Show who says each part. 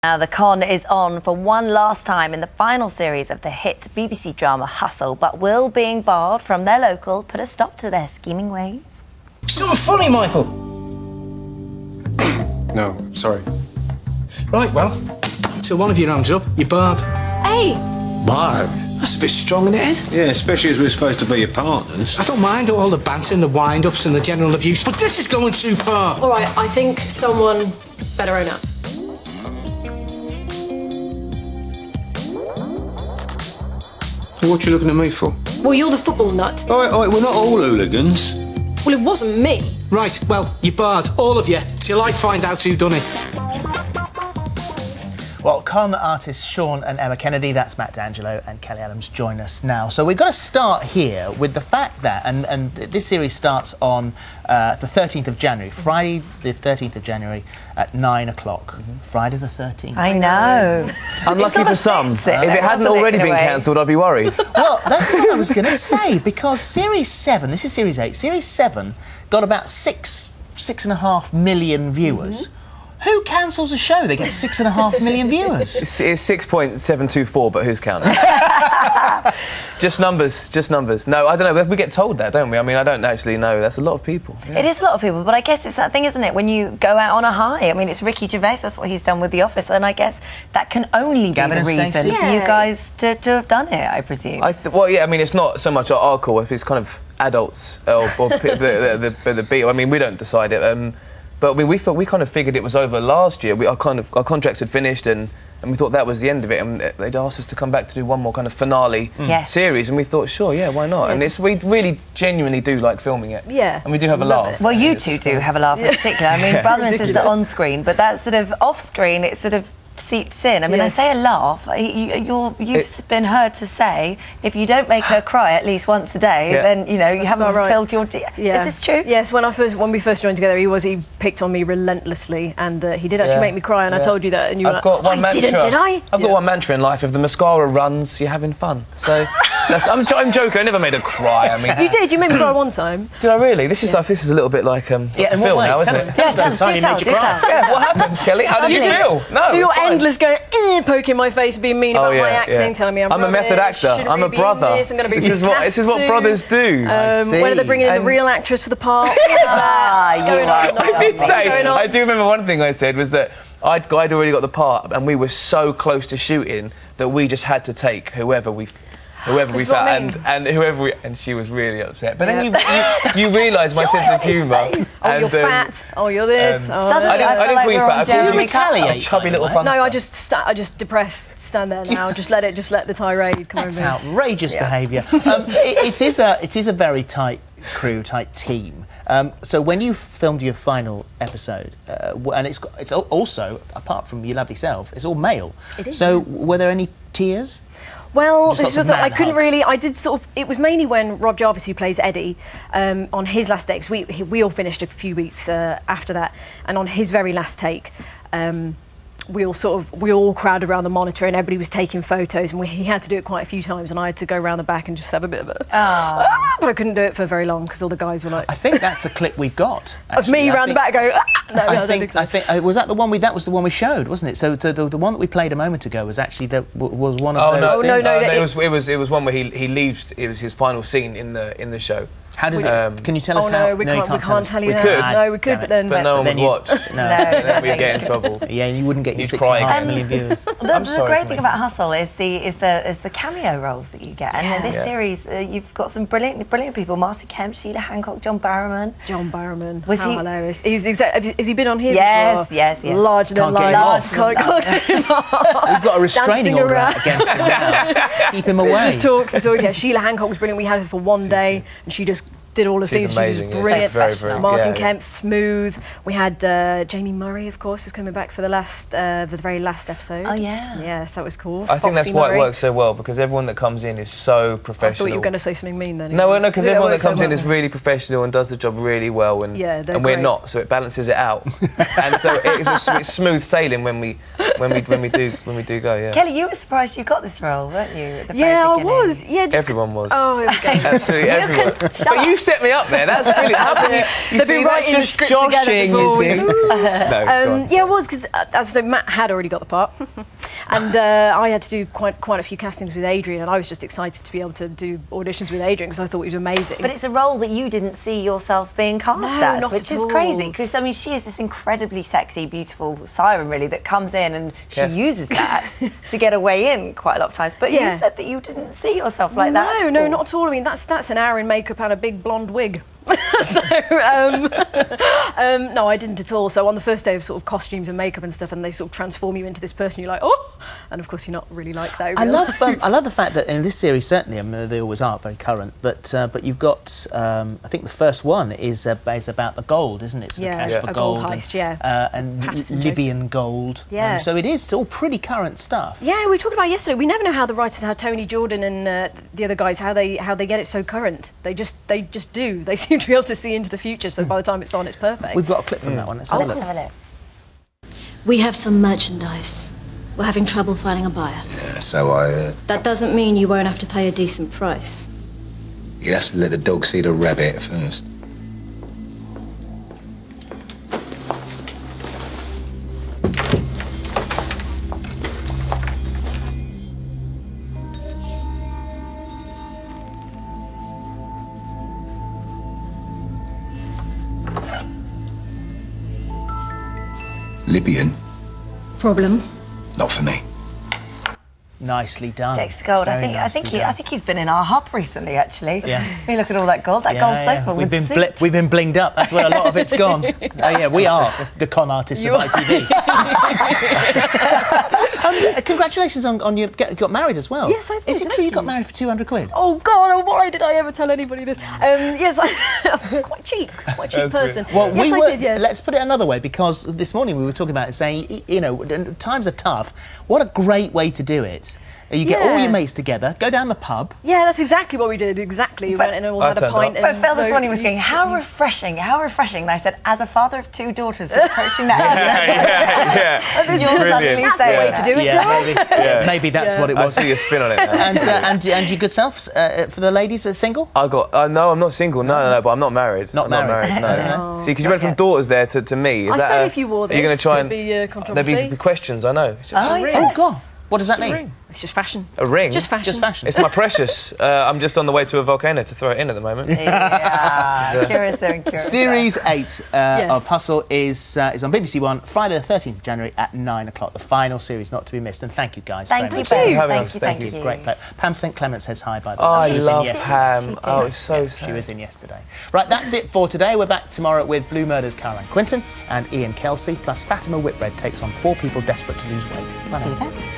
Speaker 1: Now, the con is on for one last time in the final series of the hit BBC drama Hustle, but will being barred from their local put a stop to their scheming ways?
Speaker 2: Something funny, Michael?
Speaker 3: No, sorry.
Speaker 2: Right, well, till one of you rounds up, you're barred.
Speaker 4: Hey!
Speaker 2: Barred? That's a bit strong in the head.
Speaker 5: Yeah, especially as we're supposed to be your partners.
Speaker 2: I don't mind all the banter and the wind-ups and the general abuse, but this is going too far.
Speaker 4: All right, I think someone better own up.
Speaker 5: What you looking at me for?
Speaker 4: Well, you're the football nut.
Speaker 5: All right, we're not all hooligans.
Speaker 4: Well, it wasn't me.
Speaker 2: Right, well, you're barred, all of you, till I find out who done it.
Speaker 6: Well, con artists Sean and Emma Kennedy, that's Matt D'Angelo and Kelly Adams, join us now. So we've got to start here with the fact that, and this series starts on the 13th of January, Friday the 13th of January at 9 o'clock. Friday the 13th.
Speaker 1: I know.
Speaker 7: Unlucky for some. If it hadn't already been cancelled, I'd be worried.
Speaker 6: Well, that's what I was going to say, because Series 7, this is Series 8, Series 7 got about 6.5 million viewers. Who cancels a show that gets 6.5 million viewers?
Speaker 7: It's 6.724, but who's counting? Just numbers, just numbers. No, I don't know. We get told that, don't we? I mean, I don't actually know. That's a lot of people. Yeah.
Speaker 1: It is a lot of people, but I guess it's that thing, isn't it? When you go out on a high. I mean, it's Ricky Gervais. That's what he's done with The Office, and I guess that can only be the reason for you guys to have done it, I presume.
Speaker 7: Well, yeah. I mean, it's not so much our call. It's kind of adults or the beat. I mean, we don't decide it. But I mean, we kind of figured it was over last year. Our contracts had finished, and we thought that was the end of it. And they'd asked us to come back to do one more kind of finale series, and we thought, sure, yeah, why not? And we really genuinely do like filming it.
Speaker 4: Yeah.
Speaker 7: And we do have a laugh.
Speaker 1: Well, you two do have a laugh in particular. I mean, brother and sister on screen, but that sort of off screen, it sort of seeps in. I mean, I say a laugh. You've been heard to say if you don't make her cry at least once a day, then you know you haven't fulfilled your. Is this true?
Speaker 4: Yes. When we first joined together, he picked on me relentlessly, and he did actually make me cry. And I told you that, and you were like, I didn't, did I?
Speaker 7: I've got one mantra in life: if the mascara runs, you're having fun. So I'm joking. I never made her cry. I mean,
Speaker 4: you did. You made me cry one time.
Speaker 7: Did I really? This is a little bit like Phil now, isn't it?
Speaker 4: Do tell.
Speaker 7: Yeah. What happened, Kelly? How did you feel? No.
Speaker 4: You're endless going, poking my face, being mean about my acting, telling me I'm
Speaker 7: a method actor. I'm a brother.
Speaker 4: This
Speaker 7: is what brothers do.
Speaker 4: When are they bringing in the real actress for the part?
Speaker 7: I do remember one thing I said was that I'd already got the part, and we were so close to shooting that we just had to take whoever we found, and she was really upset. But then you realise my sense of humour.
Speaker 4: Oh, you're fat. Oh, you're this.
Speaker 1: Suddenly, I didn't call you fat.
Speaker 6: Do you retaliate?
Speaker 7: Chubby little fun.
Speaker 4: No, I just depressed. Stand there now. Just let the tirade come over.
Speaker 6: That's outrageous behaviour. It is a very tight crew, tight team. So when you filmed your final episode, and it's also, apart from your lovely self, it's all male.
Speaker 4: It is.
Speaker 6: So were there any tears?
Speaker 4: Well, I couldn't really. I did sort of. It was mainly when Rob Jarvis, who plays Eddie, on his last take. We all finished a few weeks after that, and on his very last take, we all crowded around the monitor, and everybody was taking photos, and he had to do it quite a few times, and I had to go around the back and just have a bit of a. But I couldn't do it for very long because all the guys were like.
Speaker 6: I think that's the clip we've got.
Speaker 4: Of me around the back going. No, I don't think so.
Speaker 6: I think was that the one that was the one we showed, wasn't it? So the one that we played a moment ago was actually was one of those.
Speaker 4: No,
Speaker 7: it was one where he leaves. It was his final scene in the show.
Speaker 6: How does it? Can you tell us how?
Speaker 4: No, we can't tell you.
Speaker 7: We could.
Speaker 4: No, we could, but
Speaker 7: no one would watch.
Speaker 6: No,
Speaker 7: we'd get in trouble.
Speaker 6: Yeah, and you wouldn't get your 6.5 million viewers.
Speaker 1: The great thing about Hustle is the cameo roles that you get, and in this series you've got some brilliant people: Marty Kemp, Sheila Hancock, John Barrowman.
Speaker 4: John Barrowman, was hilarious. Has he been on here before?
Speaker 1: Yes.
Speaker 4: Larger than life.
Speaker 6: We've got a restraining order out against him now. Keep him away.
Speaker 4: He just talks and talks. Yeah, Sheila Hancock was brilliant. We had her for one day, and she just did all the scenes. She was brilliant. Martin Kemp, smooth. We had Jamie Murray, of course, who's coming back for the very last episode.
Speaker 1: Oh yeah.
Speaker 4: Yes, that was cool.
Speaker 7: I think that's why it works so well, because everyone that comes in is so professional.
Speaker 4: I thought you were going to say something mean then.
Speaker 7: No, because everyone that comes in is really professional and does the job really well, and we're not, so it balances it out. And so it's smooth sailing when we do go. Yeah.
Speaker 1: Kelly, you were surprised you got this role, weren't you? At the
Speaker 4: I was. Yeah,
Speaker 7: everyone was.
Speaker 4: Oh, okay.
Speaker 7: Absolutely everyone. But you set me up there. That's brilliant. How can you
Speaker 4: They've
Speaker 7: see,
Speaker 4: been
Speaker 7: that's
Speaker 4: writing the
Speaker 7: just
Speaker 4: script together
Speaker 7: joshing,
Speaker 4: before
Speaker 7: you see. No,
Speaker 4: Yeah, it was because, as I said, Matt had already got the part, and I had to do quite a few castings with Adrian, and I was just excited to be able to do auditions with Adrian because I thought he was amazing.
Speaker 1: But it's a role that you didn't see yourself being cast as,
Speaker 4: not
Speaker 1: which
Speaker 4: at
Speaker 1: is
Speaker 4: all.
Speaker 1: crazy. Because I mean, she is this incredibly sexy, beautiful siren, really, that comes in and she uses that to get her way in quite a lot of times. But you said that you didn't see yourself like that.
Speaker 4: No, not at all. I mean, that's an hour in makeup and a big blonde wig. So, no, I didn't at all. So on the first day of sort of costumes and makeup and stuff, and they sort of transform you into this person, you're like, oh, and of course you're not really like that.
Speaker 6: I love the fact that in this series, certainly, I mean, they always are very current, but you've got, I think the first one is about the gold, isn't it? Sort of cash for
Speaker 4: a
Speaker 6: gold
Speaker 4: gold heist,
Speaker 6: and
Speaker 4: Patterson
Speaker 6: Libyan gold.
Speaker 4: Yeah.
Speaker 6: So it is all pretty current stuff.
Speaker 4: Yeah, we were talking about it yesterday. We never know how the writers, how Tony Jordan and the other guys, how they get it so current. They just do. They seem to be able to see into the future. So by the time it's on, it's perfect.
Speaker 6: We've got a clip from that one. Let's have a look.
Speaker 1: Let's have a look.
Speaker 3: We have some merchandise. We're having trouble finding a buyer.
Speaker 8: Yeah, so I heard.
Speaker 3: That doesn't mean you won't have to pay a decent price.
Speaker 8: You'd have to let the dog see the rabbit first. Libyan?
Speaker 3: Problem?
Speaker 8: Not for me.
Speaker 6: Nicely done.
Speaker 1: Dexter Gold.
Speaker 6: Very
Speaker 1: I think
Speaker 6: nicely
Speaker 1: he's been in our hub recently, actually.
Speaker 6: Yeah.
Speaker 1: I mean, look at all that gold. That gold sofa
Speaker 6: We've
Speaker 1: with
Speaker 6: been
Speaker 1: suit.
Speaker 6: we've been blinged up. That's where a lot of it's gone. Oh yeah, we are the con artists of ITV. Congratulations on you got married as well.
Speaker 4: Yes, I did.
Speaker 6: Is it
Speaker 4: Thank
Speaker 6: true you got
Speaker 4: you.
Speaker 6: married for 200 quid?
Speaker 4: Oh God! Why did I ever tell anybody this? Yes, I'm quite cheap person.
Speaker 6: Well,
Speaker 4: yes,
Speaker 6: we were.
Speaker 4: I did. Yes.
Speaker 6: Let's put it another way, because this morning we were talking about it, saying, you know, times are tough. What a great way to do it. You get all your mates together, go down the pub.
Speaker 4: Yeah, that's exactly what we did. Exactly. We went in and all had a pint.
Speaker 1: But Phil this morning was going, how refreshing, how refreshing. And I said, as a father of 2 daughters, approaching that.
Speaker 4: That's the way to do it,
Speaker 6: Maybe that's what it was.
Speaker 7: I see your spin on it now.
Speaker 6: And your good self, for the ladies that are single?
Speaker 7: No, I'm not single. No, but I'm not married.
Speaker 6: Not married.
Speaker 7: No. See, because you went from daughters there to me.
Speaker 4: I said if you wore this,
Speaker 7: are you going to try and
Speaker 4: there'd be controversy.
Speaker 7: there'd be questions? I know. It's just
Speaker 6: Oh God, what does that mean?
Speaker 7: ring.
Speaker 4: It's just fashion.
Speaker 7: A ring?
Speaker 4: Just fashion.
Speaker 6: Just fashion.
Speaker 7: It's my precious. I'm just on the way to a volcano to throw it in at the moment.
Speaker 1: Yeah, curious there and curious.
Speaker 6: Series 8 of Hustle is on BBC One, Friday the 13th of January at 9 o'clock. The final series, not to be missed. And thank you guys
Speaker 1: Thank
Speaker 6: very
Speaker 1: you,
Speaker 6: much.
Speaker 1: Pam.
Speaker 7: for having
Speaker 1: Thank
Speaker 7: us.
Speaker 1: you,
Speaker 7: Thank
Speaker 1: thank
Speaker 7: you.
Speaker 1: you.
Speaker 6: Great play. Pam St Clement says hi, by the
Speaker 7: Oh,
Speaker 6: way.
Speaker 7: I
Speaker 6: She was in
Speaker 7: love
Speaker 6: yesterday.
Speaker 7: Pam. Oh, it's so
Speaker 6: She
Speaker 7: sad.
Speaker 6: was in yesterday. Right, that's it for today. We're back tomorrow with Blue Murders, Caroline Quinton and Ian Kelsey, plus Fatima Whitbread takes on 4 people desperate to lose weight. Bye now.
Speaker 1: See you then.